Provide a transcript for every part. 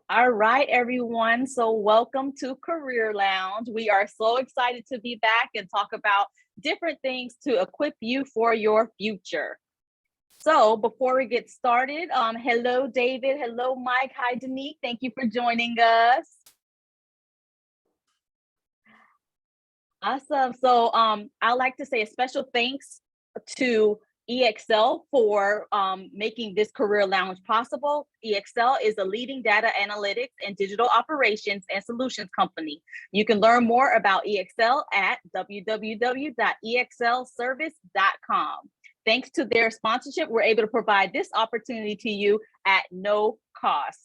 All right, everyone. So, welcome to Career Lounge. We are so excited to be back and talk about different things to equip you for your future. So, before we get started, hello, David. Hello, Mike. Hi, Danique. Thank you for joining us. Awesome. So, I'd like to say a special thanks to EXL for making this Career Lounge possible. EXL is a leading data analytics and digital operations and solutions company. You can learn more about EXL at www.exlservice.com. Thanks to their sponsorship, we're able to provide this opportunity to you at no cost.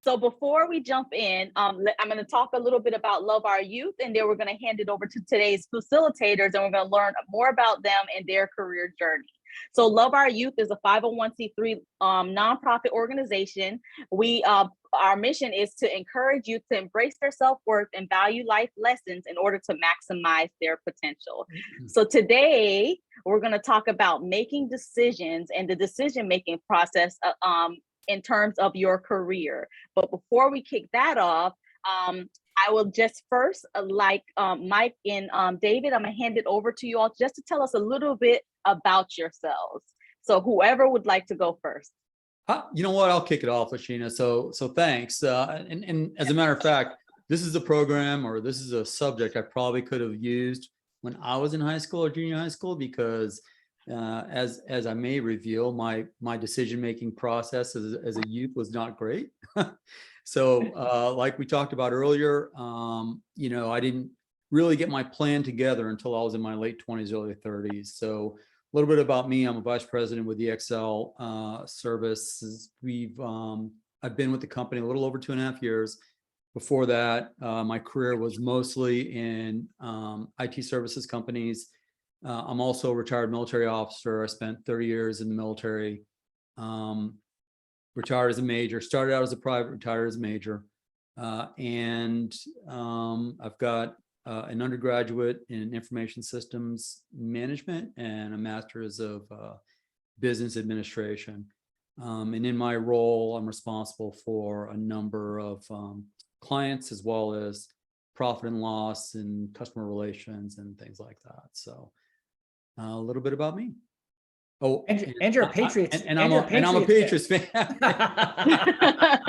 So before we jump in, I'm going to talk a little bit about L.O.V.E Our Youth, and then we're going to hand it over to today's facilitators, and we're going to learn more about them and their career journey. So L.O.V.E Our Youth is a 501c3 nonprofit organization. Our mission is to encourage youth to embrace their self-worth and value life lessons in order to maximize their potential. So today, we're going to talk about making decisions and the decision-making process in terms of your career. But before we kick that off, I will just first, like Mike and David, I'm gonna hand it over to you all just to tell us a little bit about yourselves. So whoever would like to go first. You know what? I'll kick it off, Lashina. So thanks. And as a matter of fact, this is a program, or this is a subject I probably could have used when I was in high school or junior high school, because as I may reveal, my decision-making process as a youth was not great. So like we talked about earlier, I didn't really get my plan together until I was in my late 20s, early 30s. So a little bit about me: I'm a vice president with EXL Services. I've been with the company a little over 2.5 years. Before that, my career was mostly in IT services companies. I'm also a retired military officer. I spent 30 years in the military. Retired as a major, started out as a private, retired as a major. And I've got an undergraduate in information systems management and a master's of business administration. And in my role, I'm responsible for a number of clients, as well as profit and loss and customer relations and things like that. So a little bit about me. Oh, and you're a Patriots, and I'm a Patriots fan. You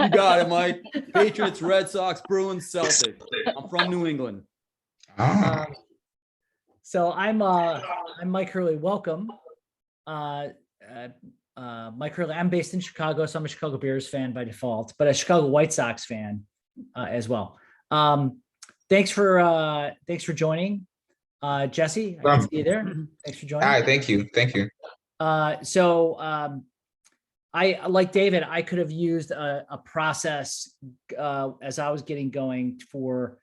got it, Mike. Patriots, Red Sox, Bruins, Celtics. I'm from New England. So I'm Mike Hurley. Welcome, Mike Hurley. I'm based in Chicago, so I'm a Chicago Bears fan by default, but a Chicago White Sox fan as well. Thanks for joining. Jesse, I can see you there. Thanks for joining. Hi, thank you. I, like David, I could have used a process as I was getting going for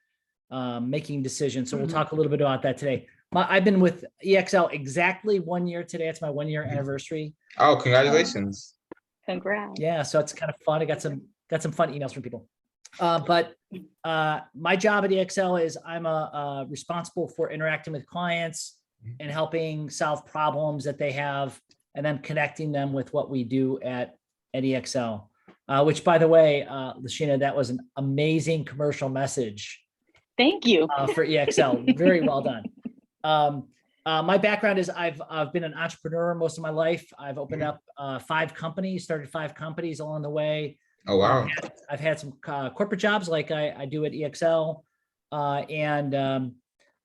making decisions. So we'll talk a little bit about that today. I've been with EXL exactly 1 year today. It's my 1 year anniversary. Oh, congratulations. Congrats. Yeah, so it's kind of fun. I got some fun emails from people. But my job at EXL is I'm responsible for interacting with clients and helping solve problems that they have, and then connecting them with what we do at EXL. Which, by the way, Lashina, that was an amazing commercial message. Thank you. For EXL. Very well done. My background is I've been an entrepreneur most of my life. I've opened up 5 companies, started 5 companies along the way. Oh, wow. I've had some corporate jobs like I do at EXL. And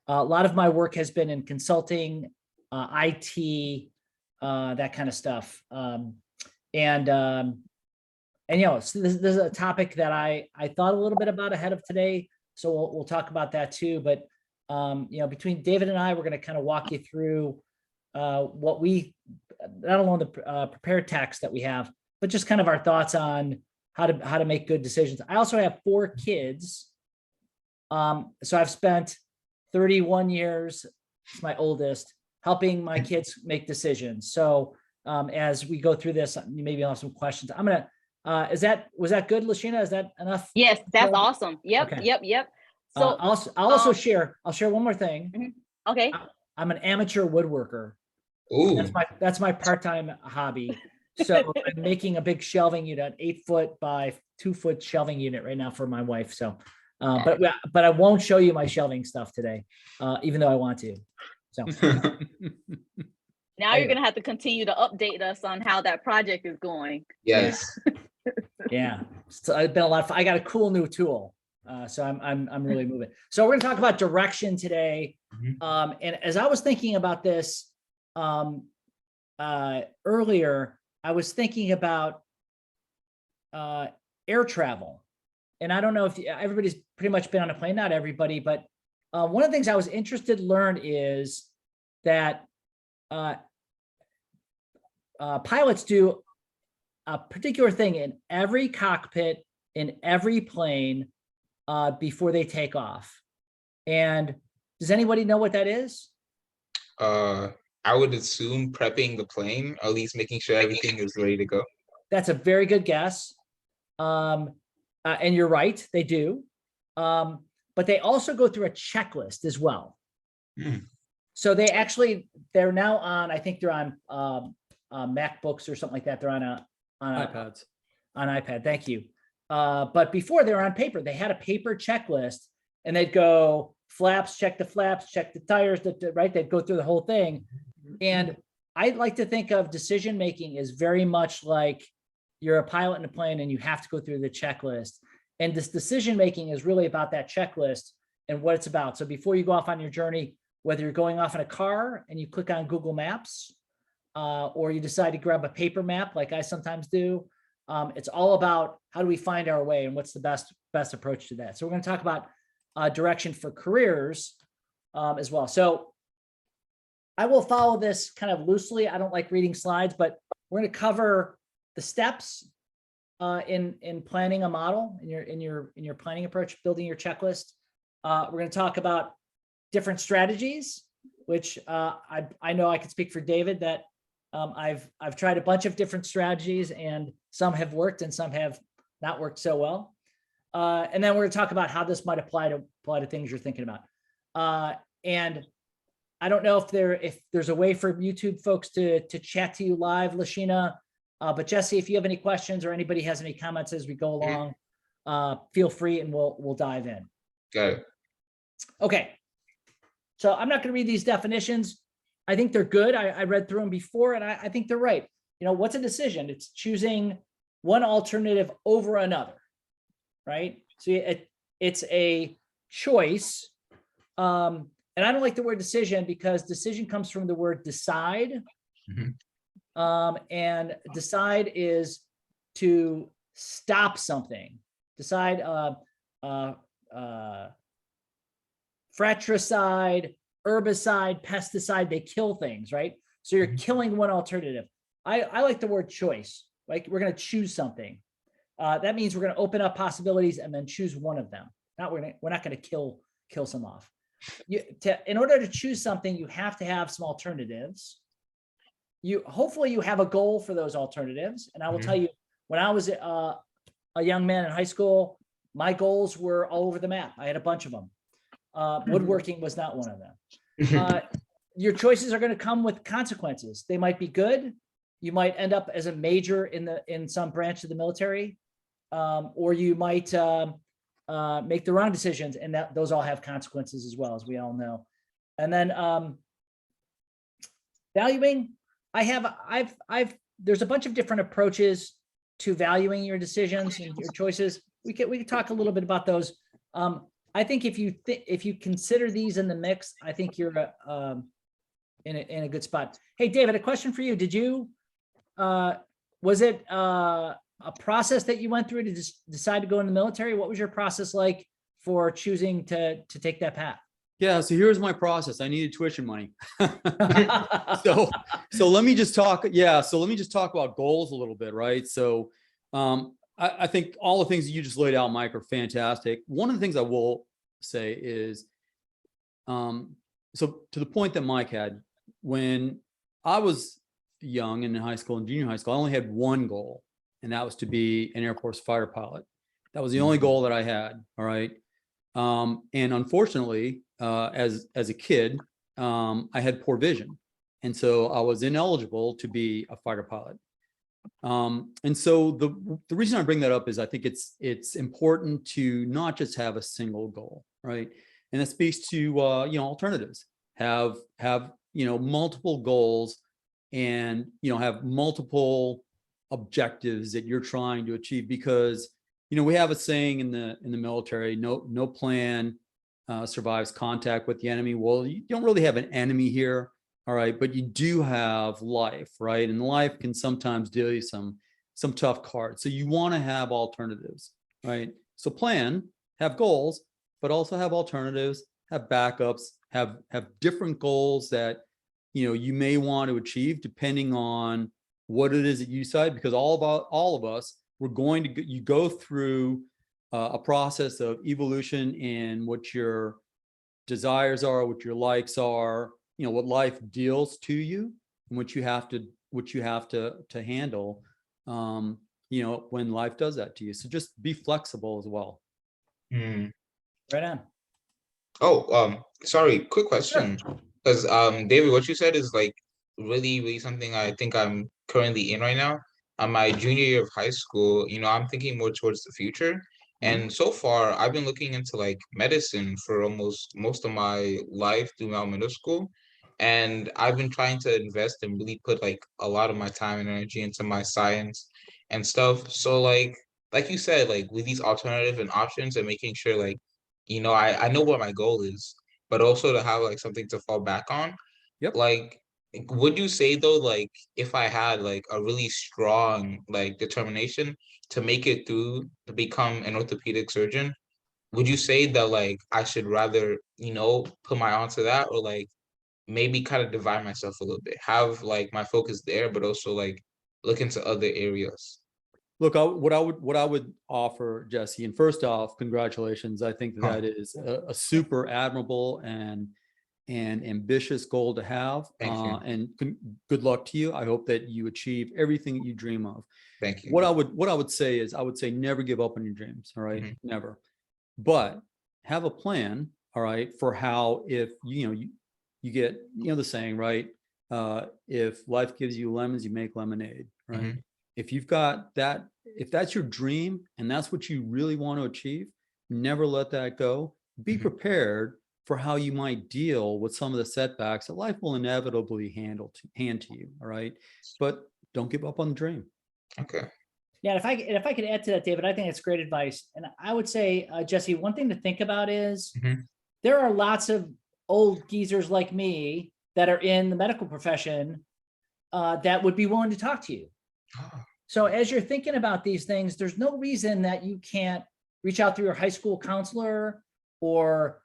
a lot of my work has been in consulting, IT, that kind of stuff. So this is a topic that I thought a little bit about ahead of today. So we'll talk about that too. But, between David and I, we're going to kind of walk you through what we, not only the prepared text that we have, but just kind of our thoughts on how to make good decisions. I also have 4 kids. So I've spent 31 years, it's my oldest, helping my kids make decisions. So as we go through this, maybe I'll have some questions. I'm gonna, was that good, Lashina? Is that enough? Yes, that's awesome. Yep, Okay. Yep. So I'll share one more thing. Okay. I'm an amateur woodworker. Ooh. That's my part-time hobby. So I'm making a big shelving unit, an 8-foot by 2-foot shelving unit right now for my wife. So, but I won't show you my shelving stuff today, even though I want to. So Now you're gonna have to continue to update us on how that project is going. Yes. yeah, so it's been a lot of fun. I got a cool new tool. So I'm really moving. So we're gonna talk about direction today. And as I was thinking about this earlier, I was thinking about air travel. And I don't know if everybody's pretty much been on a plane, not everybody, but one of the things I was interested to learn is that pilots do a particular thing in every cockpit, in every plane, before they take off. And does anybody know what that is? I would assume prepping the plane, at least making sure everything is ready to go. That's a very good guess. And you're right, they do. But they also go through a checklist as well. So they're now on, I think they're on MacBooks or something like that. They're on iPads. On iPad, thank you. But before they were on paper, they had a paper checklist and they'd go flaps, check the tires, right? They'd go through the whole thing. And I like to think of decision-making as very much like you're a pilot in a plane and you have to go through the checklist. And this decision-making is really about that checklist and what it's about. So before you go off on your journey, whether you're going off in a car and you click on Google Maps, or you decide to grab a paper map like I sometimes do, it's all about how do we find our way and what's the best approach to that. So we're going to talk about direction for careers as well. So I will follow this kind of loosely. I don't like reading slides, but we're going to cover the steps in planning a model in your planning approach, building your checklist. We're going to talk about different strategies, which I know I could speak for David that I've tried a bunch of different strategies and some have worked and some have not worked so well. And then we're going to talk about how this might apply to things you're thinking about. And I don't know if there's a way for YouTube folks to chat to you live, Lashina, but Jesse, if you have any questions or anybody has any comments as we go along, feel free and we'll dive in. Got it. Okay. So I'm not going to read these definitions. I think they're good. I read through them before and I think they're right. You know, what's a decision? It's choosing one alternative over another, right? So it's a choice. And I don't like the word decision because decision comes from the word decide. And decide is to stop something. Decide, fratricide, herbicide, pesticide, they kill things, right? So you're killing one alternative. I like the word choice. Like we're going to choose something. That means we're going to open up possibilities and then choose one of them. We're not going to kill some off. In order to choose something, you have to have some alternatives. Hopefully you have a goal for those alternatives. And I will tell you, when I was a young man in high school, my goals were all over the map. I had a bunch of them. Woodworking was not one of them. Your choices are going to come with consequences. They might be good. You might end up as a major in some branch of the military, or you might make the wrong decisions, and those all have consequences as well, as we all know. And then valuing, there's a bunch of different approaches to valuing your decisions and your choices. We could talk a little bit about those. I think if you consider these in the mix, I think you're in a good spot. Hey, David, a question for you. Did you was it a process that you went through to decide to go in the military? What was your process like for choosing to take that path? Yeah, so here's my process. I needed tuition money. So let me just talk. Yeah, so let me just talk about goals a little bit, right? So I think all the things that you just laid out, Mike, are fantastic. One of the things I will say is, so to the point that Mike had, when I was young and in high school and junior high school, I only had one goal, and that was to be an Air Force fighter pilot. That was the only goal that I had. All right. And unfortunately, as a kid, I had poor vision. And so I was ineligible to be a fighter pilot. And so the reason I bring that up is I think it's important to not just have a single goal, right? And that speaks to alternatives. Have multiple goals, and have multiple objectives that you're trying to achieve, because we have a saying in the military: no plan survives contact with the enemy. Well, you don't really have an enemy here, all right, but you do have life, right? And life can sometimes deal you some tough cards. So you want to have alternatives, right? So plan, have goals, but also have alternatives, have backups, have different goals that you may want to achieve depending on what it is that you decide, because all of us, we're going to you go through a process of evolution in what your desires are, what your likes are, what life deals to you, and what you have to handle when life does that to you. So just be flexible as well. Mm. Right on. Oh, sorry, quick question. Because David, what you said is like really, really something I think I'm currently in right now. On my junior year of high school, I'm thinking more towards the future. And so far, I've been looking into like medicine for almost most of my life throughout middle school. And I've been trying to invest and really put like a lot of my time and energy into my science and stuff. So like you said, like with these alternative and options and making sure like, I know what my goal is, but also to have like something to fall back on. Yep. Like, would you say though, like if I had like a really strong like determination to make it through to become an orthopedic surgeon, would you say that like I should rather, put my onto that, or like maybe kind of divide myself a little bit, have like my focus there, but also like look into other areas? Look, what I would offer, Jesse, and first off, congratulations. I think that is a super admirable and ambitious goal to have. Thank you. And good luck to you. I hope that you achieve everything that you dream of. Thank you. What I would say is, I would say never give up on your dreams. All right, never. But have a plan. All right, for how, if you get the saying, right? If life gives you lemons, you make lemonade. Right. If you've got that, if that's your dream and that's what you really want to achieve, never let that go. Be prepared for how you might deal with some of the setbacks that life will inevitably hand to you. All right. But don't give up on the dream. Okay. Yeah, and if I could add to that, David, I think it's great advice. And I would say, Jesse, one thing to think about is there are lots of old geezers like me that are in the medical profession that would be willing to talk to you. So as you're thinking about these things, there's no reason that you can't reach out through your high school counselor or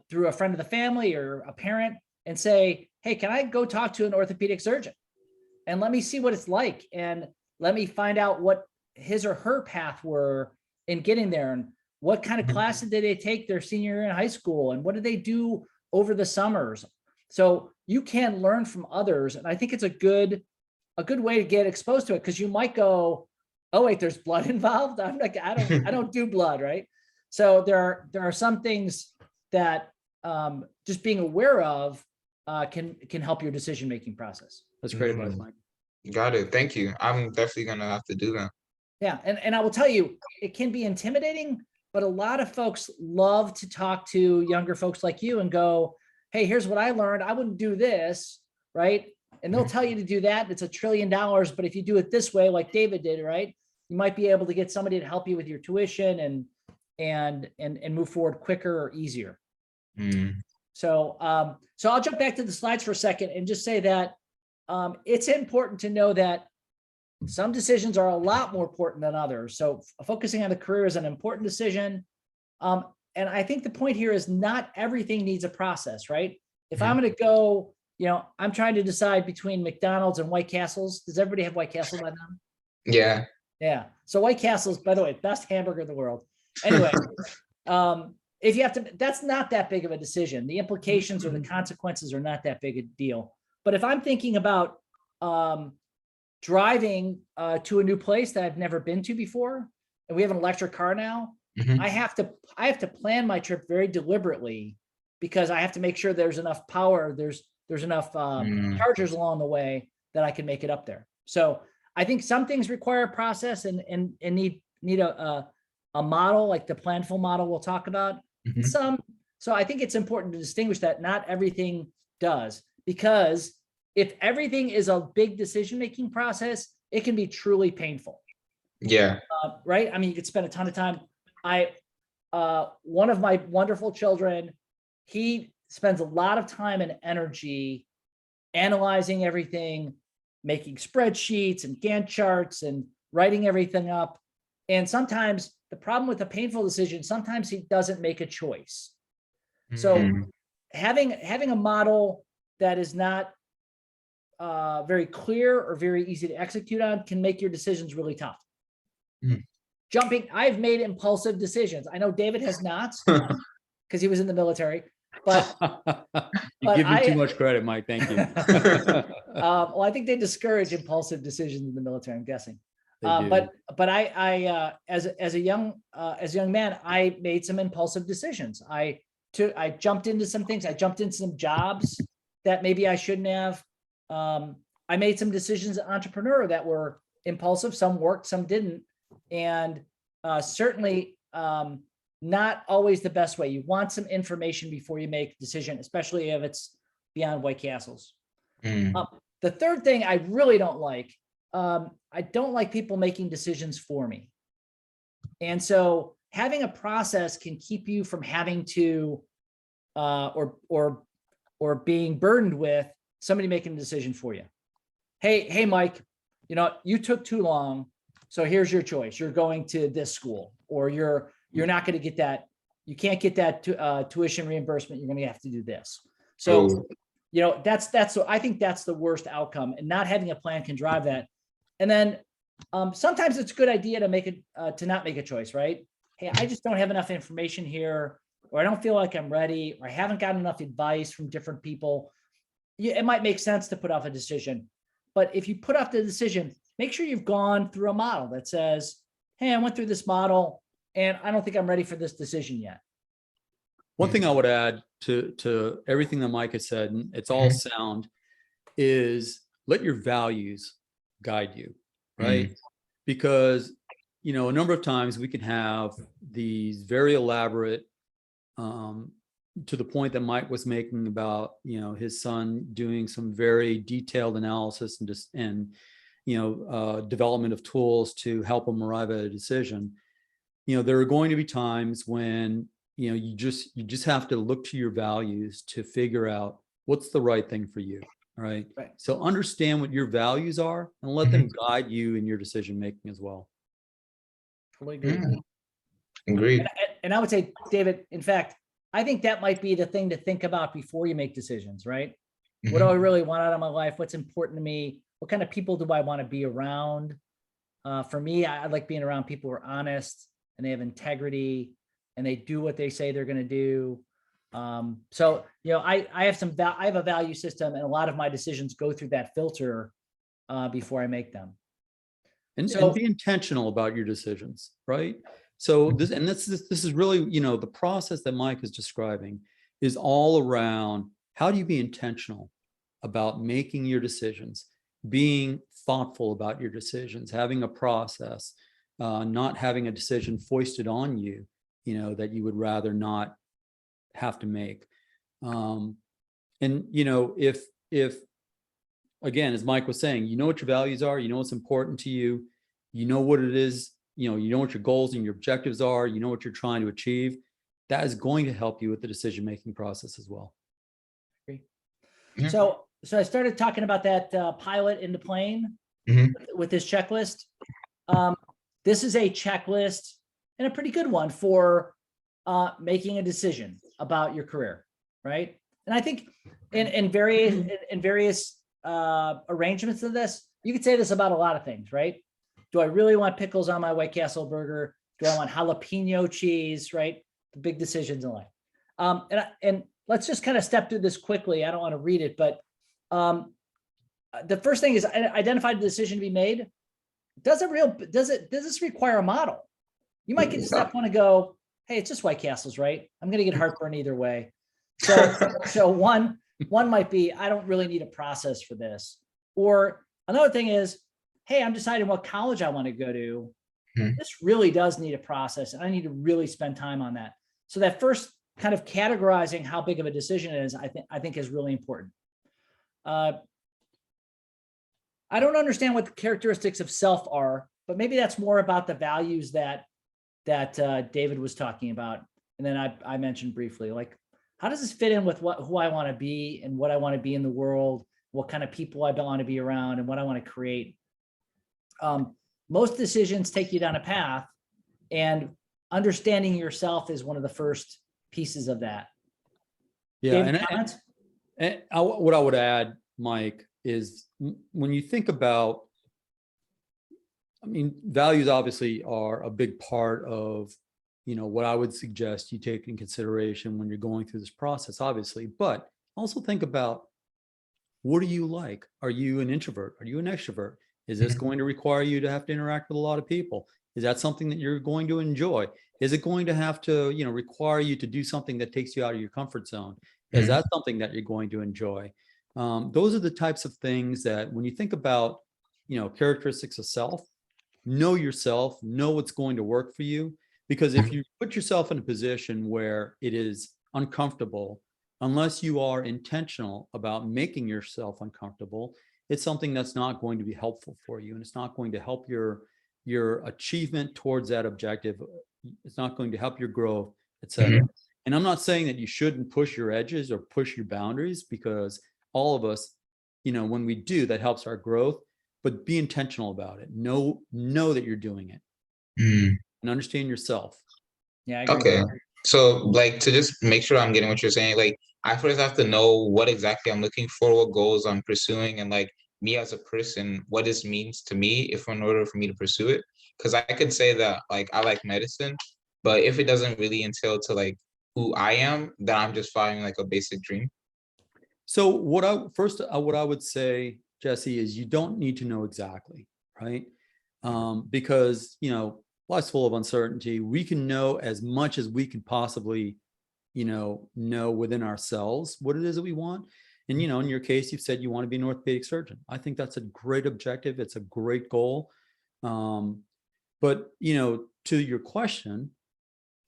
through a friend of the family or a parent and say, hey, can I go talk to an orthopedic surgeon? And let me see what it's like. And let me find out what his or her path were in getting there, and what kind of classes did they take their senior year in high school, and what did they do over the summers. So you can learn from others. And I think it's a good way to get exposed to it, because you might go, oh wait, there's blood involved. I'm like, I don't do blood, right? So there are some things that just being aware of can help your decision-making process. That's great advice, Mike. Got it. Thank you. I'm definitely gonna have to do that. Yeah, and I will tell you, it can be intimidating, but a lot of folks love to talk to younger folks like you and go, hey, here's what I learned. I wouldn't do this, right? And they'll tell you to do that. It's $1 trillion, but if you do it this way, like David did, right, you might be able to get somebody to help you with your tuition and move forward quicker or easier. So I'll jump back to the slides for a second and just say that it's important to know that some decisions are a lot more important than others. So focusing on the career is an important decision. And I think the point here is not everything needs a process, right? If I'm going to go, I'm trying to decide between McDonald's and White Castles. Does everybody have White Castle by now? Yeah. Yeah. So White Castles, by the way, best hamburger in the world. Anyway, if you have to, that's not that big of a decision. The implications or the consequences are not that big a deal. But if I'm thinking about driving to a new place that I've never been to before, and we have an electric car now, I have to plan my trip very deliberately, because I have to make sure there's enough power, there's enough chargers along the way that I can make it up there. So I think some things require a process and need a model, like the planful model we'll talk about. Mhm. So I think it's important to distinguish that not everything does, because if everything is a big decision-making process, it can be truly painful. Yeah. Right? I mean, you could spend a ton of time. One of my wonderful children, he spends a lot of time and energy analyzing everything, making spreadsheets and Gantt charts and writing everything up. And sometimes the problem with a painful decision, sometimes he doesn't make a choice. So Mhm. having a model that is not very clear or very easy to execute on can make your decisions really tough. Mhm. I've made impulsive decisions. I know David has not, because he was in the military, but You give me too much credit, Mike. Thank you. well, I think they discourage impulsive decisions in the military, I'm guessing. They do. But I as a young man, I made some impulsive decisions. I jumped into some things. I jumped into some jobs that maybe I shouldn't have. I made some decisions as an entrepreneur that were impulsive. Some worked, some didn't. And certainly not always the best way. You want some information before you make a decision, especially if it's beyond White Castles. Mm. The third thing I really don't like, I don't like people making decisions for me. And so having a process can keep you from having to, or being burdened with somebody making a decision for you. Hey, Mike, you took too long. So here's your choice. You're going to this school, or you're not going to get that. You can't get that tuition reimbursement. You're going to have to do this. So, so I think that's the worst outcome, and not having a plan can drive that. And then sometimes it's a good idea to not make a choice, right? Hey, I just don't have enough information here, or I don't feel like I'm ready, or I haven't gotten enough advice from different people. It might make sense to put off a decision. But if you put off the decision, make sure you've gone through a model that says, hey, I went through this model and I don't think I'm ready for this decision yet. One thing I would add to everything that Mike has said, and it's all sound, is let your values guide you, right? Because, a number of times we can have these very elaborate, to the point that Mike was making about, his son doing some very detailed analysis and development of tools to help him arrive at a decision. There are going to be times when, you just have to look to your values to figure out what's the right thing for you. Right. So understand what your values are and let them guide you in your decision-making as well. Totally agree. Agreed. And I would say, David, in fact, I think that might be the thing to think about before you make decisions, right? What do I really want out of my life? What's important to me? What kind of people do I want to be around? For me, I like being around people who are honest and they have integrity and they do what they say they're going to do. So, I have a value system, and a lot of my decisions go through that filter before I make them. And be intentional about your decisions, right? So this is really, the process that Mike is describing is all around how do you be intentional about making your decisions, being thoughtful about your decisions, having a process, not having a decision foisted on you, that you would rather not have to make. And, if again, as Mike was saying, what your values are, what's important to you, what it is, what your goals and your objectives are, what you're trying to achieve, that is going to help you with the decision-making process as well. Yeah. So I started talking about that pilot in the plane with this checklist. This is a checklist, and a pretty good one for making a decision about your career, right? And I think in various arrangements of this, you could say this about a lot of things, right? Do I really want pickles on my White Castle burger? Do I want jalapeno cheese, right? The big decisions in life. And let's just kind of step through this quickly. I don't want to read it, but the first thing is identify the decision to be made. Does this require a model? You might get to step one and go, hey, it's just White Castles, right? I'm going to get heartburn either way. So one might be, I don't really need a process for this. Or another thing is, hey, I'm deciding what college I want to go to. Mhm. This really does need a process, and I need to really spend time on that. So that first kind of categorizing how big of a decision it is, I think is really important. I don't understand what the characteristics of self are, but maybe that's more about the values that David was talking about. And then I mentioned briefly, like, how does this fit in with who I want to be and what I want to be in the world, what kind of people I want to be around, and what I want to create. Most decisions take you down a path, and understanding yourself is one of the first pieces of that. Yeah, David, comments? what I would add, Mike, is when you think about, I mean, values obviously are a big part of, what I would suggest you take in consideration when you're going through this process, obviously, but also think about, what do you like? Are you an introvert? Are you an extrovert? Is this going to require you to have to interact with a lot of people? Is that something that you're going to enjoy? Is it going to have to, require you to do something that takes you out of your comfort zone? Is that something that you're going to enjoy? Those are the types of things that when you think about, characteristics of self, know yourself, know what's going to work for you. Because if you put yourself in a position where it is uncomfortable, unless you are intentional about making yourself uncomfortable, it's something that's not going to be helpful for you. And it's not going to help your achievement towards that objective. It's not going to help your growth, etc. And I'm not saying that you shouldn't push your edges or push your boundaries, because all of us, when we do, that helps our growth, but be intentional about it. Know that you're doing it and understand yourself. Yeah, I agree. Okay. So like, to just make sure I'm getting what you're saying, like, I first have to know what exactly I'm looking for, what goals I'm pursuing, and like me as a person, what this means to me if in order for me to pursue it. Because I could say that like I like medicine, but if it doesn't really entail to like who I am, then I'm just following like a basic dream. So what I would say, Jesse, is you don't need to know exactly, right? Because, life's full of uncertainty. We can know as much as we can possibly, know within ourselves what it is that we want. And, in your case, you've said you want to be an orthopedic surgeon. I think that's a great objective. It's a great goal. But, to your question,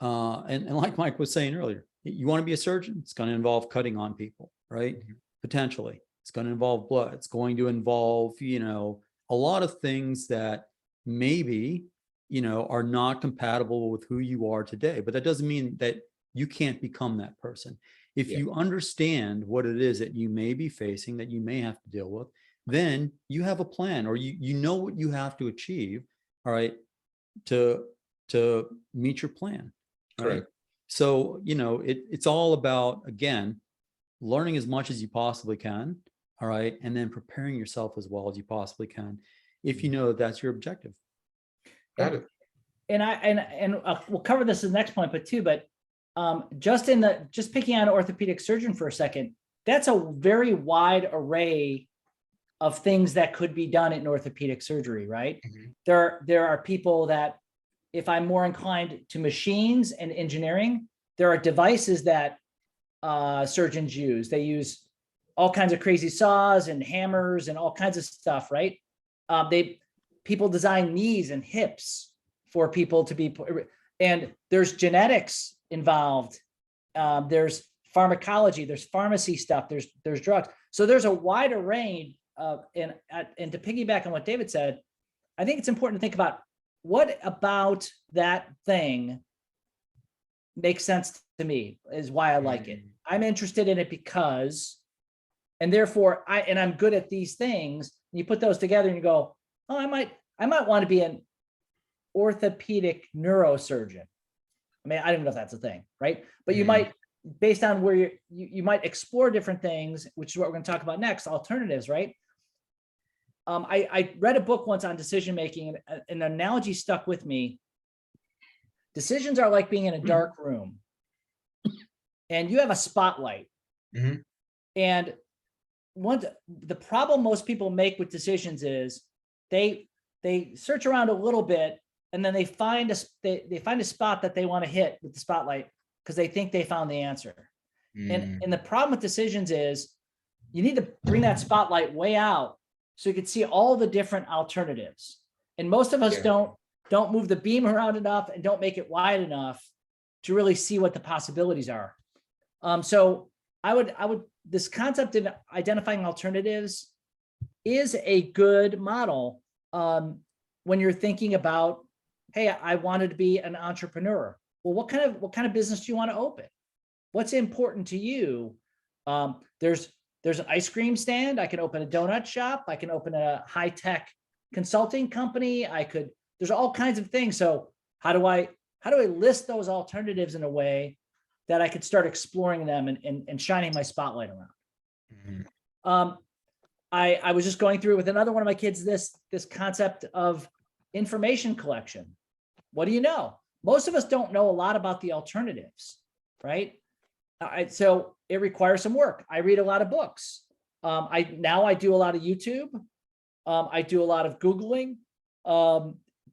and like Mike was saying earlier, you want to be a surgeon, it's going to involve cutting on people, right? Potentially. It's going to involve blood. It's going to involve, a lot of things that maybe, are not compatible with who you are today. But that doesn't mean that you can't become that person. If you understand what it is that you may be facing, that you may have to deal with, then you have a plan, or you know what you have to achieve, all right, to meet your plan. Right? Correct. So, it's all about, again, learning as much as you possibly can. All right. And then preparing yourself as well as you possibly can, if you know that that's your objective. Got it. And we'll cover this in the next point, but just picking on an orthopedic surgeon for a second, that's a very wide array of things that could be done in orthopedic surgery, right? There are people that, if I'm more inclined to machines and engineering, there are devices that surgeons use. They use all kinds of crazy saws and hammers and all kinds of stuff, right? People design knees and hips for people to be, and there's genetics involved. There's pharmacology, there's pharmacy stuff, there's drugs. So there's a wide array of, and to piggyback on what David said, I think it's important to think about, what about that thing makes sense to me, is why I like it. I'm interested in it because, and therefore I'm good at these things. You put those together and you go, oh, I might want to be an orthopedic neurosurgeon. I mean, I don't even know if that's a thing, right? But you might, based on where you might explore different things, which is what we're going to talk about next, alternatives, right? I read a book once on decision making, and an analogy stuck with me. Decisions are like being in a dark room, and you have a spotlight. And the problem most people make with decisions is they search around a little bit, and then they find a spot that they want to hit with the spotlight because they think they found the answer. And the problem with decisions is you need to bring that spotlight way out so you can see all the different alternatives. And most of us Yeah. don't move the beam around enough and don't make it wide enough to really see what the possibilities are. So I would, this concept of identifying alternatives is a good model when you're thinking about, hey, I wanted to be an entrepreneur. Well, what kind of business do you want to open? What's important to you? There's an ice cream stand. I can open a donut shop. I can open a high-tech consulting company. There's all kinds of things. So how do I list those alternatives in a way that I could start exploring them and shining my spotlight around? Mhm. I was just going through with another one of my kids, this concept of information collection. What do you know? Most of us don't know a lot about the alternatives, right? So it requires some work. I read a lot of books. I do a lot of YouTube. I do a lot of Googling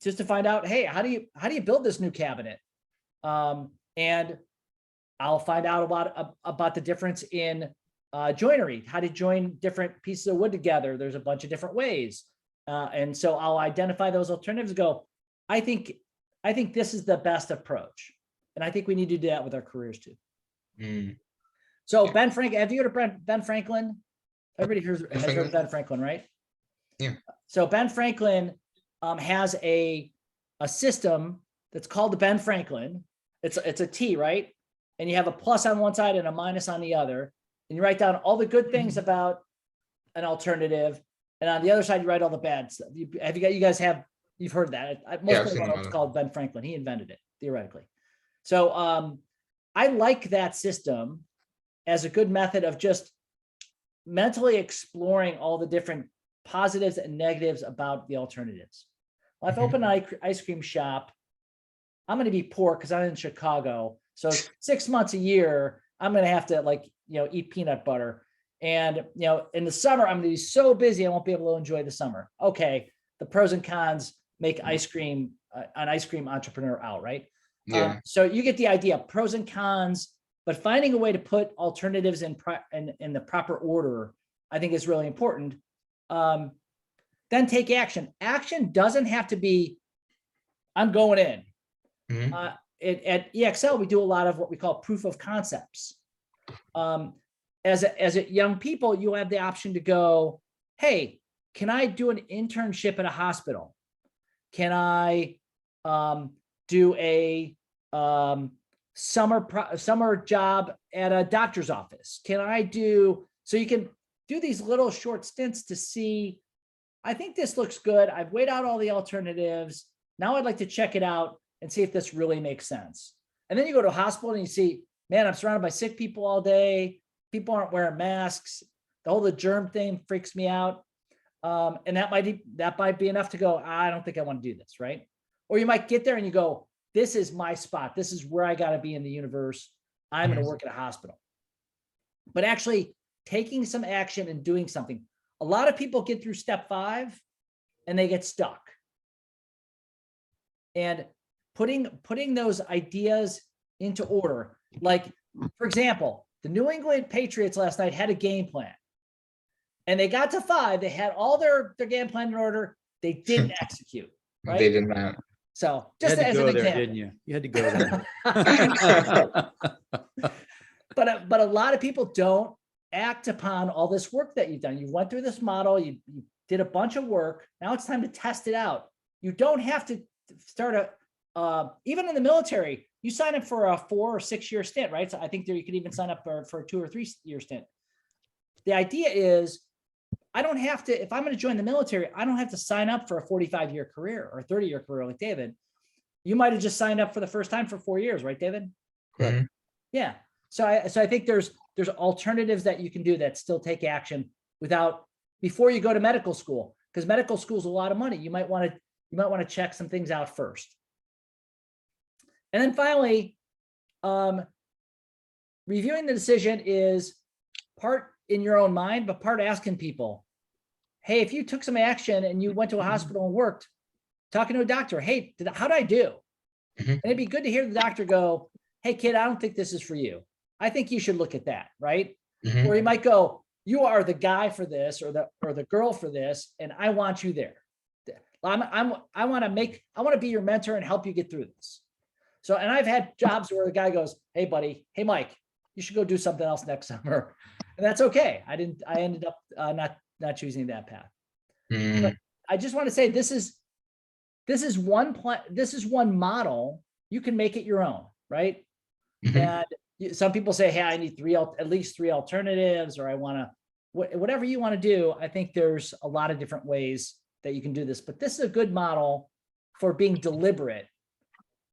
just to find out, hey, how do you build this new cabinet? And I'll find out about the difference in joinery, how to join different pieces of wood together. There's a bunch of different ways. And so I'll identify those alternatives and go, I think this is the best approach. And I think we need to do that with our careers too. Mm. So Yeah. Ben Franklin, have you heard of Ben Franklin? Everybody has heard of Ben Franklin, right? Yeah. So Ben Franklin has a system that's called the Ben Franklin. It's a T, right? And you have a plus on one side and a minus on the other. And you write down all the good things about an alternative. And on the other side, you write all the bad stuff. You've heard that. Most I've seen people know them. it's called Ben Franklin. He invented it, theoretically. So I like that system as a good method of just mentally exploring all the different positives and negatives about the alternatives. Well, if I open an ice cream shop, I'm going to be poor because I'm in Chicago. So 6 months a year, I'm going to have to eat peanut butter. And, in the summer, I'm going to be so busy, I won't be able to enjoy the summer. Okay. The pros and cons make an ice cream entrepreneur out, right? Yeah. So you get the idea, pros and cons, but finding a way to put alternatives in the proper order, I think is really important. Then take action. Action doesn't have to be, I'm going in. Mhm. At EXL, we do a lot of what we call proof of concepts. As a young people, you have the option to go, hey, can I do an internship at a hospital? Can I do a summer job at a doctor's office? So you can do these little short stints to see, I think this looks good. I've weighed out all the alternatives. Now I'd like to check it out and see if this really makes sense. And then you go to a hospital and you see, man, I'm surrounded by sick people all day. People aren't wearing masks. The germ thing freaks me out. And that might be enough to go, I don't think I want to do this, right? Or you might get there and you go, this is my spot. This is where I got to be in the universe. I'm going to work at a hospital. But actually taking some action and doing something. A lot of people get through step 5 and they get stuck. And putting those ideas into order. Like, for example, the New England Patriots last night had a game plan. And they got to 5. They had all their game plan in order. They didn't execute. Right? They did not. So You just had to as go an there, example. didn't you? You had to go there. But a lot of people don't act upon all this work that you've done. You went through this model, you did a bunch of work. Now it's time to test it out. You don't have to start even in the military, you sign up for a 4 or 6 year stint, right? So I think you could even sign up for a 2 or 3 year stint. The idea is, I don't have to, if I'm going to join the military, I don't have to sign up for a 45-year career or a 30-year career like David. You might have just signed up for the first time for 4 years, right, David? Correct. Yeah. So I think there's alternatives that you can do that still take action before you go to medical school, because medical school is a lot of money. You might want to check some things out first. And then finally, reviewing the decision is part in your own mind, but part asking people, hey, if you took some action and you went to a hospital and worked, talking to a doctor, hey, how'd I do? And it'd be good to hear the doctor go, hey, kid, I don't think this is for you. I think you should look at that, right? Or you might go, you are the guy for this or the girl for this, and I want you there. I want to be your mentor and help you get through this. So, and I've had jobs where the guy goes, hey buddy, hey Mike, you should go do something else next summer. And that's okay. I ended up not choosing that path. But I just want to say this is one model. You can make it your own, right? And some people say, hey, I need at least three alternatives, or I want to, whatever you want to do. I think there's a lot of different ways that you can do this, but this is a good model for being deliberate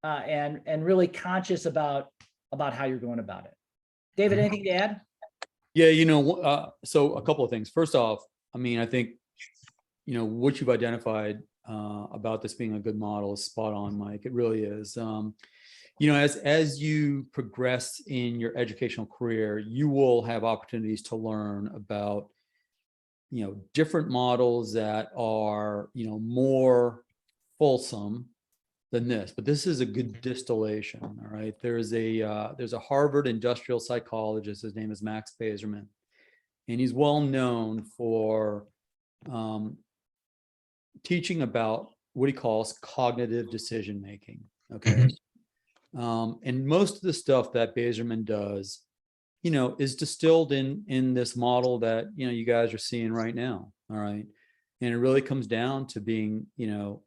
and really conscious about how you're going about it. David, anything to add? Yeah, so a couple of things. First off, I mean, I think, what you've identified about this being a good model is spot on, Mike. It really is. As you progress in your educational career, you will have opportunities to learn about, different models that are, more fulsome than this, but this is a good distillation. All right. There's a Harvard industrial psychologist. His name is Max Bazerman, and he's well known for teaching about what he calls cognitive decision making. Okay. And most of the stuff that Bazerman does, is distilled in this model that, you guys are seeing right now. All right. And it really comes down to being,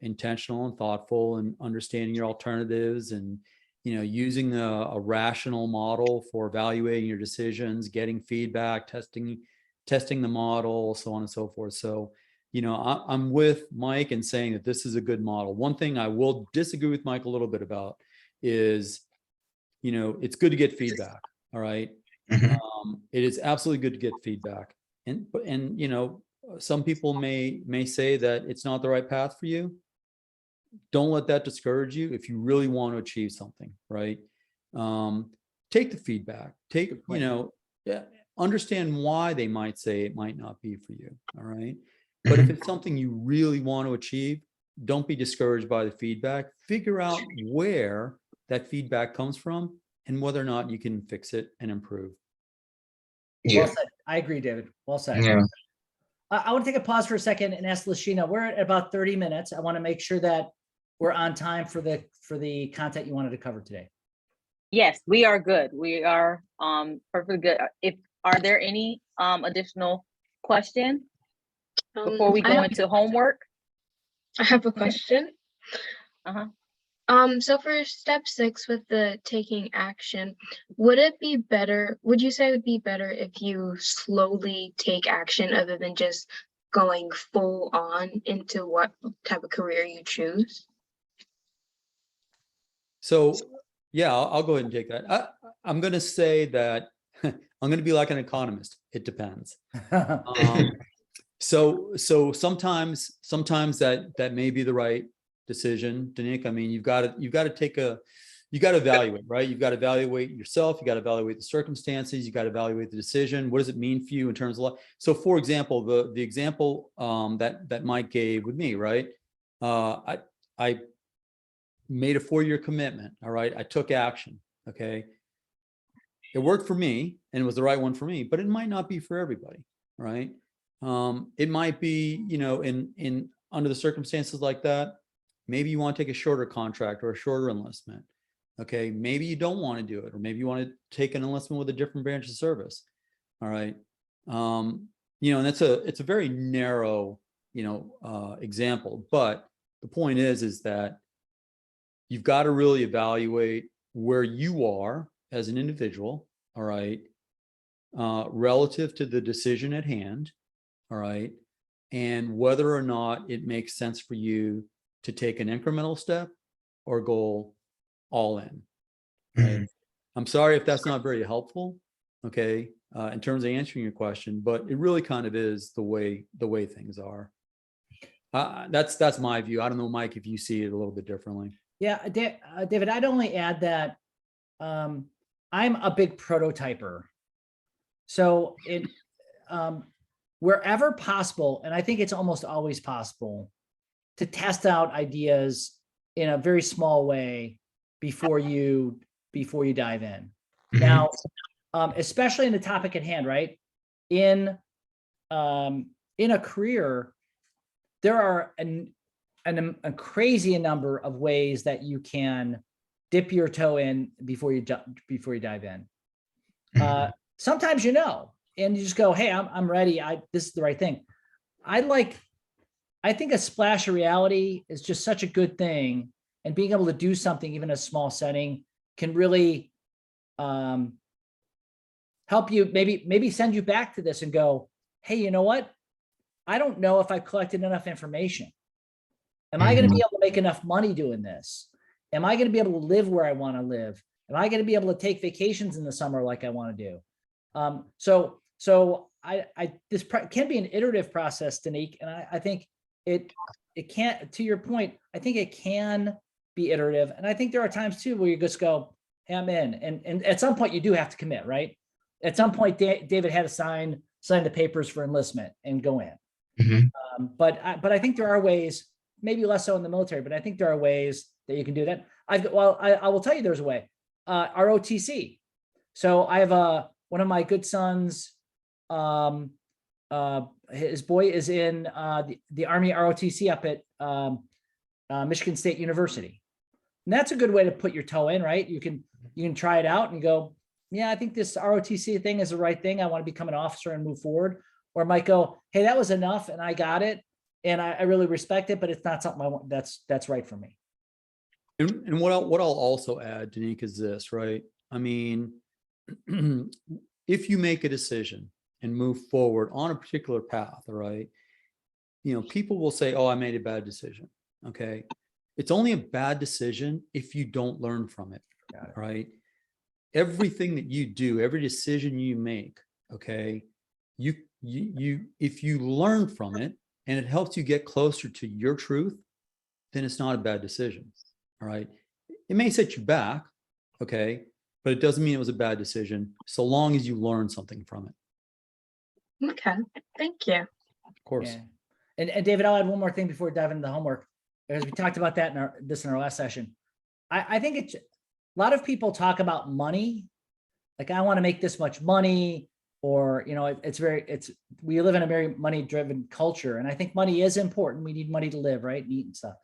intentional and thoughtful and understanding your alternatives and, using a rational model for evaluating your decisions, getting feedback, testing the model, so on and so forth. So, I'm with Mike in saying that this is a good model. One thing I will disagree with Mike a little bit about is, it's good to get feedback. All right. It is absolutely good to get feedback. And some people may say that it's not the right path for you. Don't let that discourage you if you really want to achieve something, right? Take the feedback, understand why they might say it might not be for you. All right. But if it's something you really want to achieve, don't be discouraged by the feedback. Figure out where that feedback comes from and whether or not you can fix it and improve. Yeah. Well said. I agree, David. Well said. Yeah. I want to take a pause for a second and ask Lashina. We're at about 30 minutes. I want to make sure that we're on time for the content you wanted to cover today. Yes, we are good. We are perfectly good. Are there any additional questions before we go into homework? I have a question. So for step 6 with the taking action, would you say it would be better if you slowly take action other than just going full on into what type of career you choose? So yeah, I'll go ahead and take that. I'm going to say that I'm going to be like an economist. It depends. So sometimes that may be the right decision, Danik. I mean, you've got to evaluate, right? You've got to evaluate yourself. You got to evaluate the circumstances. You got to evaluate the decision. What does it mean for you in terms of life? So for example, the example that Mike gave with me, right? I made a 4-year commitment. All right. I took action. Okay. It worked for me and it was the right one for me, but it might not be for everybody. Right. It might be, in under the circumstances like that, maybe you want to take a shorter contract or a shorter enlistment. Okay. Maybe you don't want to do it, or maybe you want to take an enlistment with a different branch of service. All right. And it's a very narrow, example, but the point is that you've got to really evaluate where you are as an individual. All right. Relative to the decision at hand. All right. And whether or not it makes sense for you to take an incremental step or go all in. Right? I'm sorry if that's not very helpful. Okay. In terms of answering your question, but it really kind of is the way things are. That's my view. I don't know, Mike, if you see it a little bit differently. Yeah, David, I'd only add that I'm a big prototyper. So wherever possible, and I think it's almost always possible, to test out ideas in a very small way before you dive in. Now, especially in the topic at hand, right? In in a career, there are a crazy number of ways that you can dip your toe in before you dive in. Sometimes and you just go, hey, I'm ready. This is the right thing. I think a splash of reality is just such a good thing, and being able to do something even in a small setting can really help you, maybe send you back to this and go, hey, you know what? I don't know if I've collected enough information. Am I going to be able to make enough money doing this? Am I going to be able to live where I want to live? Am I going to be able to take vacations in the summer like I want to do? So this can be an iterative process, Danique, and I think it can't, to your point, I think it can be iterative. And I think there are times too where you just go, hey, I'm in. And at some point you do have to commit, right? At some point, David had to sign the papers for enlistment and go in. But I think there are ways, maybe less so in the military, but I think there are ways that you can do that. I will tell you there's a way. ROTC. So I have one of my good sons, his boy is in the Army ROTC up at Michigan State University. And that's a good way to put your toe in, right? You can try it out and go, yeah, I think this ROTC thing is the right thing. I want to become an officer and move forward. Or I might go, hey, that was enough and I got it. And I really respect it, but it's not something I want that's right for me. And what I'll also add, Danique, is this, right? I mean, if you make a decision and move forward on a particular path, all right, people will say, oh, I made a bad decision. Okay. It's only a bad decision if you don't learn from it, right? Everything that you do, every decision you make, okay, if you learn from it and it helps you get closer to your truth, then it's not a bad decision. All right. It may set you back. Okay. But it doesn't mean it was a bad decision so long as you learn something from it. Okay. Thank you. Of course. Yeah. And David, I'll add one more thing before we dive into the homework, because we talked about that in our last session. I think a lot of people talk about money. Like, I want to make this much money, or, we live in a very money driven culture. And I think money is important. We need money to live, right? And eat and stuff.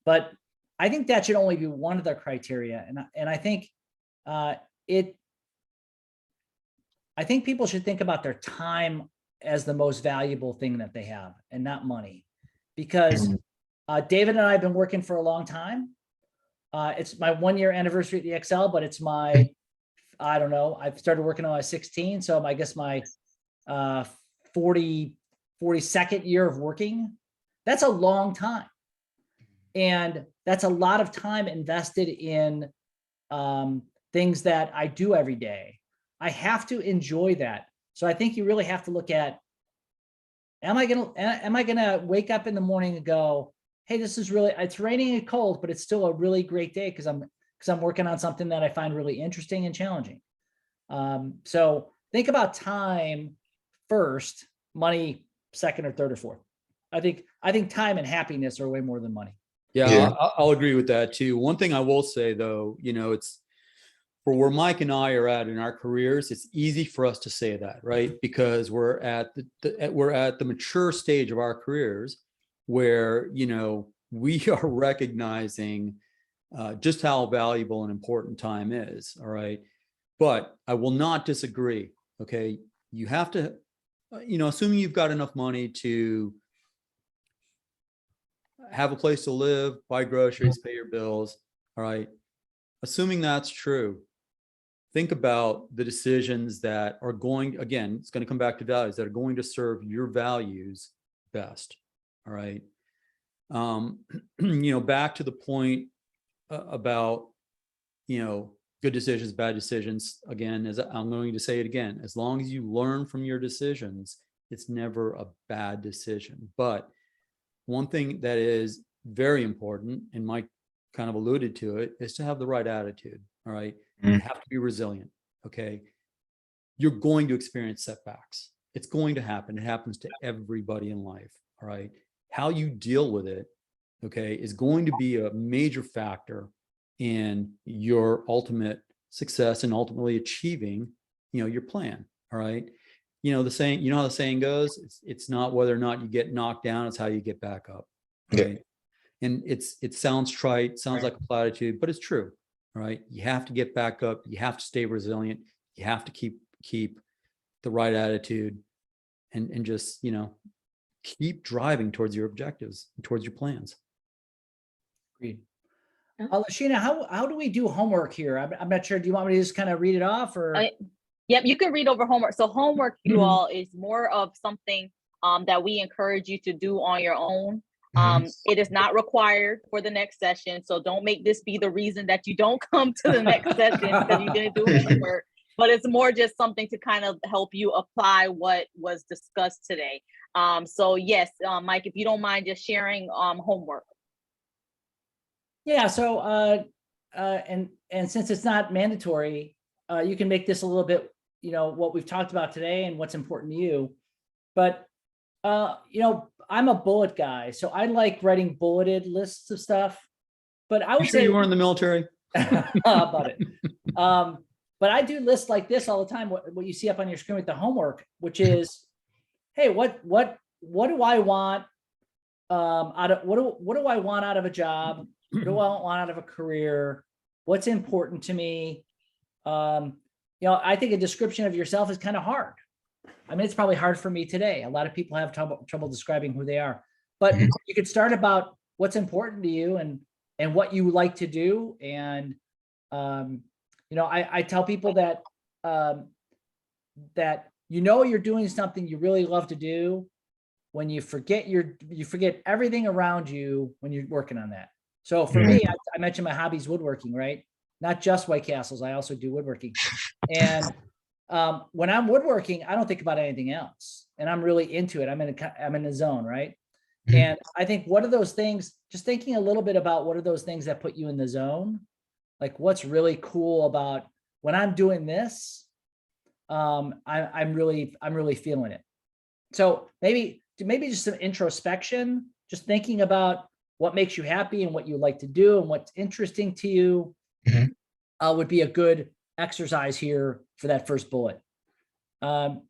But I think that should only be one of the criteria. And I think I think people should think about their time as the most valuable thing that they have, and not money, because David and I have been working for a long time. It's my 1-year anniversary at the XL, but it's my, I don't know, I've started working when I was 16. So I guess my 42nd year of working. That's a long time. And that's a lot of time invested in things that I do every day. I have to enjoy that. So I think you really have to look at, am I gonna wake up in the morning and go, hey, it's raining and cold, but it's still a really great day because I'm working on something that I find really interesting and challenging. So think about time first, money second or third or fourth. I think time and happiness are way more than money. Yeah. I'll agree with that too. One thing I will say though, it's for where Mike and I are at in our careers, it's easy for us to say that, right? Because we're at the mature stage of our careers where, we are recognizing just how valuable and important time is. All right. But I will not disagree. Okay. You have to, assuming you've got enough money to have a place to live, buy groceries, pay your bills. All right. Assuming that's true, think about the decisions that are again, it's going to come back to values that are going to serve your values best. All right. Back to the point about, good decisions, bad decisions. Again, as I'm going to say it again, as long as you learn from your decisions, it's never a bad decision. But one thing that is very important, and Mike kind of alluded to it, is to have the right attitude. All right. You have to be resilient. Okay. You're going to experience setbacks. It's going to happen. It happens to everybody in life. All right. How you deal with it, okay, is going to be a major factor in your ultimate success and ultimately achieving, your plan. All right. you know, you know how the saying goes, it's not whether or not you get knocked down, it's how you get back up. Yeah. Right. And it sounds trite, sounds like a platitude, but it's true. Right. You have to get back up. You have to stay resilient. You have to keep the right attitude and just, you know, keep driving towards your objectives, towards your plans. Agreed. Yeah. Lashina, how do we do homework here? I'm not sure. Do you want me to just kind of read it off or? Yep, you can read over homework. So homework, you Mhm. all, is more of something that we encourage you to do on your own. It is not required for the next session. So don't make this be the reason that you don't come to the next session because you didn't do homework. But it's more just something to kind of help you apply what was discussed today. So yes, Mike, if you don't mind just sharing homework. Yeah, so and since it's not mandatory, you can make this a little bit, you know, what we've talked about today and what's important to you. But you know, I'm a bullet guy, so I like writing bulleted lists of stuff. But I You would sure say you weren't in the military? about it. But I do lists like this all the time. What you see up on your screen with the homework, which is, hey, what do I want out of what do I want out of a job? What do I want out of a career? What's important to me? You know, I think a description of yourself is kind of hard. I mean, it's probably hard for me today. A lot of people have trouble describing who they are, but you could start about what's important to you and what you like to do. And, you know, I tell people that, that, you know, you're doing something you really love to do when you forget everything around you when you're working on that. So for me, I mentioned my hobbies, woodworking, right? Not just White Castles. I also do woodworking. And when I'm woodworking, I don't think about anything else. And I'm really into it. I'm in a zone, right? And I think what are those things, just thinking a little bit about what are those things that put you in the zone? Like what's really cool about when I'm doing this, I'm really feeling it. So maybe just some introspection, just thinking about what makes you happy and what you like to do and what's interesting to you would be a good exercise here for that first bullet. How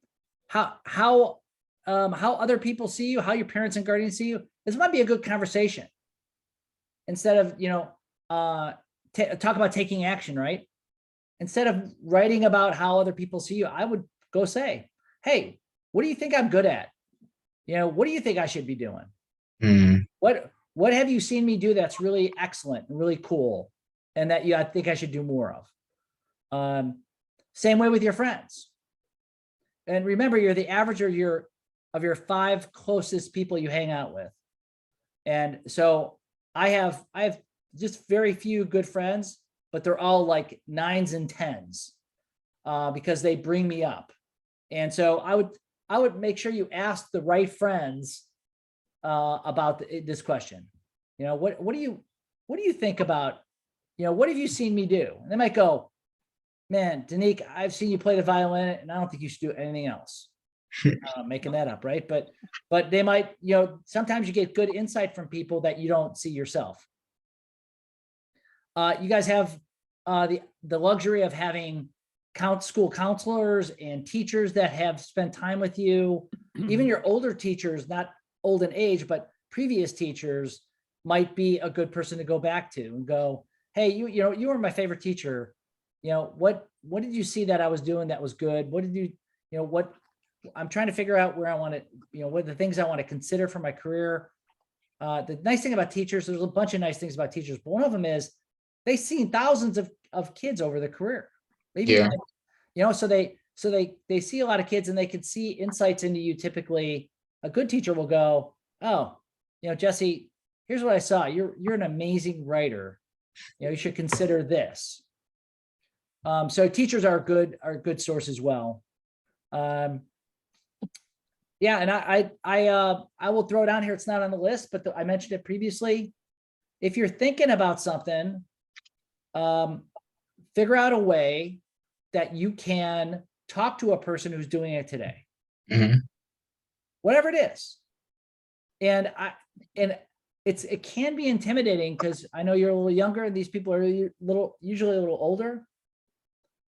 other people see you, how your parents and guardians see you, this might be a good conversation. Instead of, you know, talk about taking action, right? Instead of writing about how other people see you, I would go say, hey, what do you think I'm good at? You know, what do you think I should be doing? What have you seen me do that's really excellent and really cool and that I think I should do more of? Same way with your friends. And remember, you're the average of your 5 closest people you hang out with. And so I have just very few good friends, but they're all like 9s and 10s because they bring me up. And so I would make sure you ask the right friends about this question. You know, what do you think about, you know, what have you seen me do? And they might go, man, Danique, I've seen you play the violin and I don't think you should do anything else. Making that up, right? But they might, you know, sometimes you get good insight from people that you don't see yourself. You guys have the luxury of having school counselors and teachers that have spent time with you. Even your older teachers, not old in age, but previous teachers might be a good person to go back to and go, hey, you know, you were my favorite teacher. You know, what did you see that I was doing that was good? What did you know, what I'm trying to figure out where I want to, you know, what are the things I want to consider for my career. The nice thing about teachers, there's a bunch of nice things about teachers, but one of them is they've seen thousands of kids over their career. Maybe, you know, so they see a lot of kids and they can see insights into you. Typically, a good teacher will go, oh, you know, Jesse, here's what I saw. You're an amazing writer. You know, you should consider this. So teachers are a good source as well. Yeah, and I will throw it down here. It's not on the list, but I mentioned it previously. If you're thinking about something, figure out a way that you can talk to a person who's doing it today, whatever it is. And it can be intimidating because I know you're a little younger and these people are usually a little older,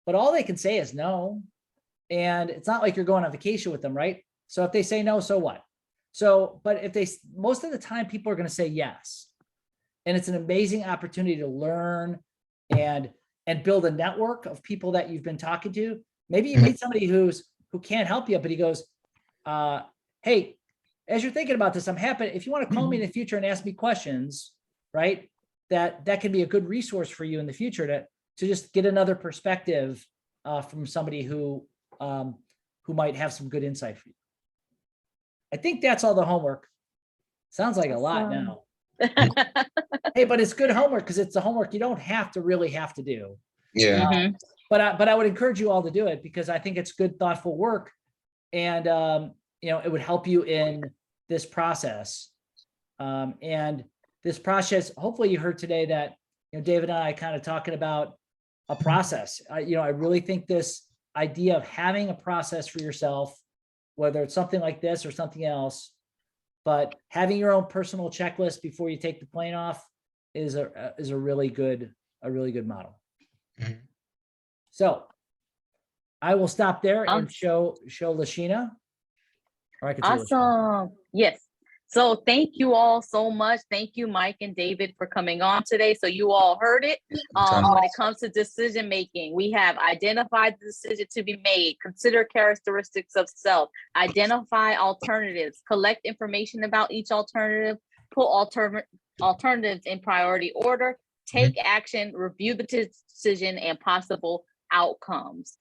but all they can say is no. and it's not like you're going on vacation with them, right? So if they say no, so what? So, but if most of the time people are going to say yes. And it's an amazing opportunity to learn and build a network of people that you've been talking to. Maybe you meet somebody who can't help you, but he goes, hey, as you're thinking about this, I'm happy if you want to call me in the future and ask me questions, right? That can be a good resource for you in the future to just get another perspective from somebody who might have some good insight for you. I think that's all the homework. Sounds like a lot now. Hey, but it's good homework because it's the homework you don't really have to do. Yeah. But I would encourage you all to do it because I think it's good, thoughtful work, and it would help you in this process. And this process, hopefully, you heard today that David and I kind of talking about a process. I really think this idea of having a process for yourself, whether it's something like this or something else, but having your own personal checklist before you take the plane off is a really good model. So I will stop there and show Lashina. Or I could say Lashina. Awesome. Yes. So thank you all so much. Thank you, Mike and David, for coming on today. So you all heard it. When it comes to decision making, we have identified the decision to be made, consider characteristics of self, identify alternatives, collect information about each alternative, put alternatives in priority order, take action, review the decision and possible outcomes.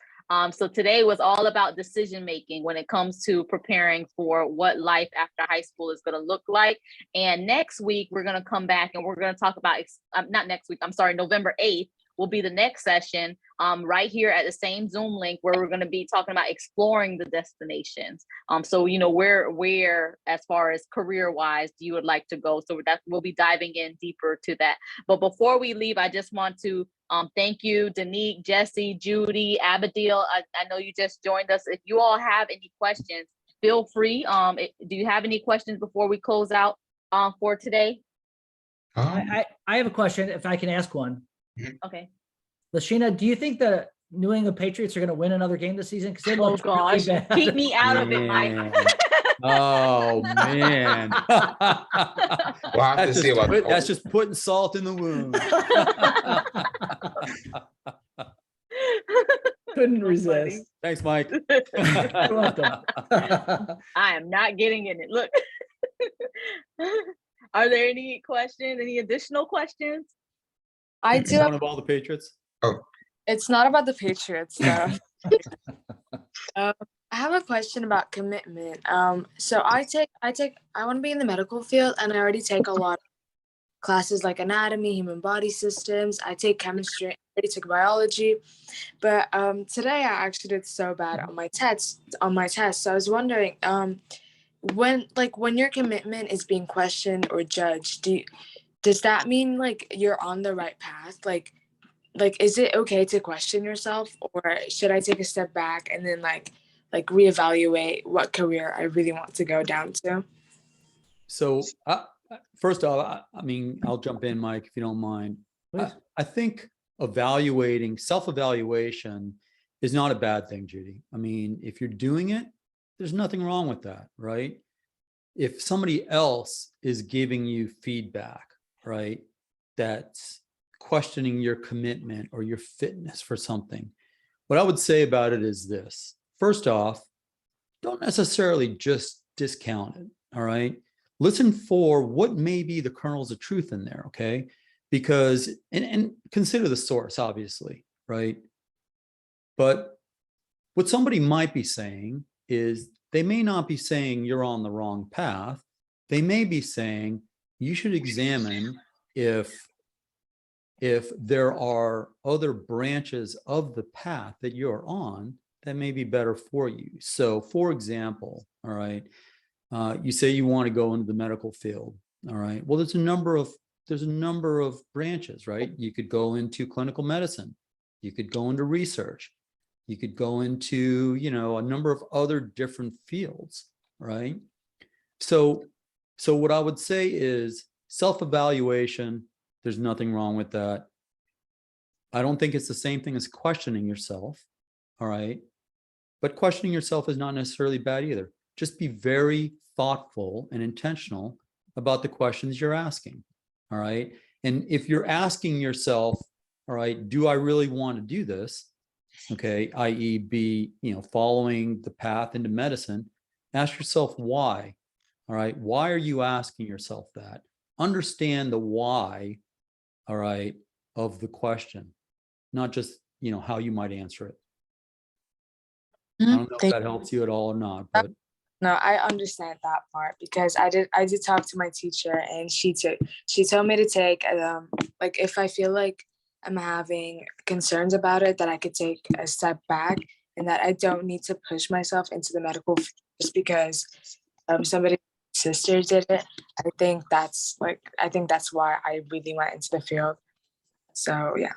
So today was all about decision making when it comes to preparing for what life after high school is going to look like. And next week, we're going to come back and we're going to talk about, not next week, I'm sorry, November 8th will be the next session right here at the same Zoom link where we're going to be talking about exploring the destinations. So, where as far as career wise, you would like to go. So we'll be diving in deeper to that. But before we leave, I just want to thank you, Danique, Jesse, Judy, Abadil. I know you just joined us. If you all have any questions, feel free. Do you have any questions before we close out for today? I have a question if I can ask one. Okay. Lashina, do you think the New England Patriots are going to win another game this season? Because they Oh look really gosh, bad. keep me out of it, Mike. Oh man. We'll have to see about That's just putting salt in the wound. Couldn't So resist. funny. Thanks, Mike. You're welcome. I am not getting in it. Look. Are there any questions? Any additional questions? I do. One of all the Patriots. It's not about the Patriots though. I have a question about commitment. So I want to be in the medical field, and I already take a lot of classes like anatomy, human body systems. I take chemistry. I already took biology, but today I actually did so bad on my test. So I was wondering, when your commitment is being questioned or judged, does that mean like you're on the right path? Like, is it okay to question yourself, or should I take a step back and then like reevaluate what career I really want to go down to? So first off, I mean, I'll jump in, Mike, if you don't mind. I think self-evaluation is not a bad thing, Judy. I mean, if you're doing it, there's nothing wrong with that, right? If somebody else is giving you feedback, right, that's questioning your commitment or your fitness for something, what I would say about it is this. First off, don't necessarily just discount it, all right? Listen for what may be the kernels of truth in there, okay? Because, and consider the source, obviously, right? But what somebody might be saying is they may not be saying you're on the wrong path. They may be saying you should examine if there are other branches of the path that you're on that may be better for you. So for example, all right, you say you want to go into the medical field. All right. Well, there's a number of branches, right? You could go into clinical medicine. You could go into research. You could go into, a number of other different fields, right? So what I would say is self-evaluation, there's nothing wrong with that. I don't think it's the same thing as questioning yourself, all right? But questioning yourself is not necessarily bad either. Just be very thoughtful and intentional about the questions you're asking. All right. And if you're asking yourself, all right, do I really want to do this? Okay, i.e. be, following the path into medicine, ask yourself why. All right. Why are you asking yourself that? Understand the why, all right, of the question, not just, how you might answer it. I don't know if that helps you at all or not, but No, I understand that part because I did talk to my teacher and she told me to take like if I feel like I'm having concerns about it, that I could take a step back and that I don't need to push myself into the medical field just because somebody's sister did it. I think that's why I really went into the field. So yeah.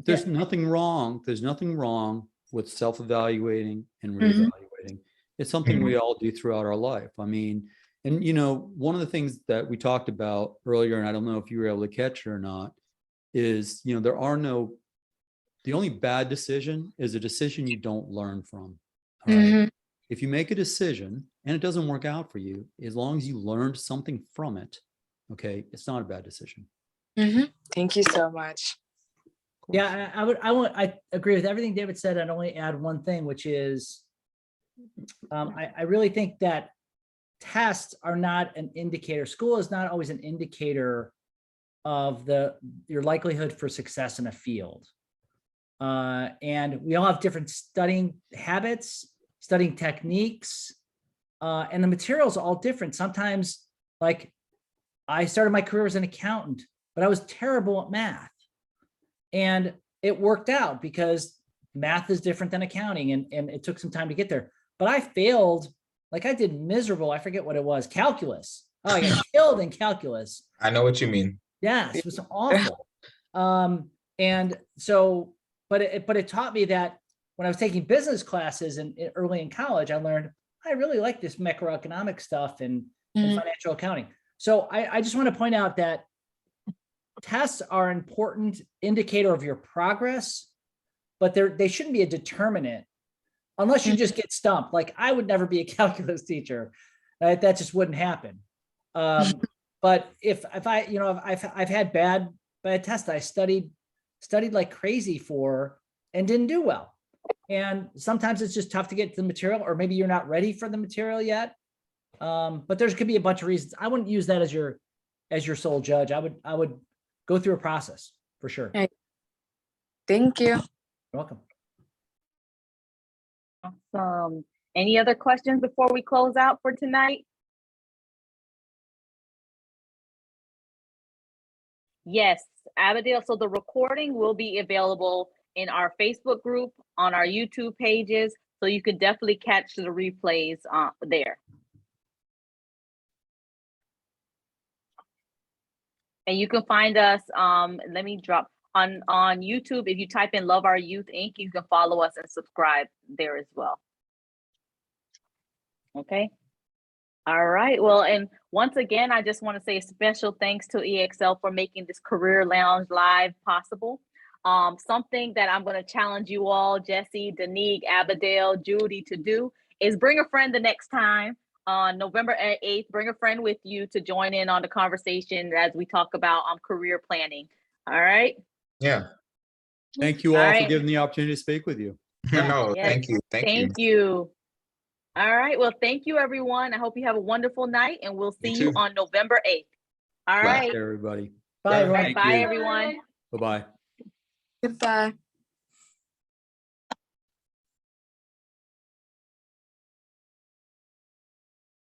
there's nothing wrong. There's nothing wrong with self-evaluating and reevaluating. It's something we all do throughout our life. I mean, and one of the things that we talked about earlier, and I don't know if you were able to catch it or not, is, the only bad decision is a decision you don't learn from. All right. If you make a decision and it doesn't work out for you, as long as you learned something from it, okay, it's not a bad decision. Thank you so much. Yeah, I agree with everything David said. I'd only add one thing, which is, I really think that tests are not an indicator. School is not always an indicator of your likelihood for success in a field. And we all have different studying habits, studying techniques, and the materials are all different. Sometimes, like, I started my career as an accountant, but I was terrible at math. And it worked out because math is different than accounting, and it took some time to get there. But I failed, like I did miserable, I forget what it was, calculus. Oh, I got killed in calculus. I know what you mean. Yes, it was awful. And so, but it taught me that when I was taking business classes early in college, I learned I really like this macroeconomic stuff and financial accounting. So I just want to point out that tests are an important indicator of your progress, but they shouldn't be a determinant unless you just get stumped. Like, I would never be a calculus teacher. Right? That just wouldn't happen. But if I've had bad tests I studied like crazy for and didn't do well. And sometimes it's just tough to get the material, or maybe you're not ready for the material yet. But there's could be a bunch of reasons. I wouldn't use that as your sole judge. I would go through a process for sure. Okay. Thank you. You're welcome. Awesome. Any other questions before we close out for tonight? Yes, Abigail. So the recording will be available in our Facebook group, on our YouTube pages. So you can definitely catch the replays there. And you can find us, let me drop on YouTube. If you type in Love Our Youth Inc., you can follow us and subscribe there as well. Okay. All right. Well, and once again, I just want to say a special thanks to EXL for making this Career Lounge Live possible. Something that I'm going to challenge you all, Jesse, Danique, Abigail, Judy, to do is bring a friend the next time on November 8th. Bring a friend with you to join in on the conversation as we talk about career planning. All right. Yeah. Thank you all for giving the opportunity to speak with you. No, Yes. thank you. Thank you. All right. Well, thank you, everyone. I hope you have a wonderful night, and we'll see you on November 8th. All right. Bye, everybody. Bye, everyone. Bye, everyone. Bye-bye. Goodbye.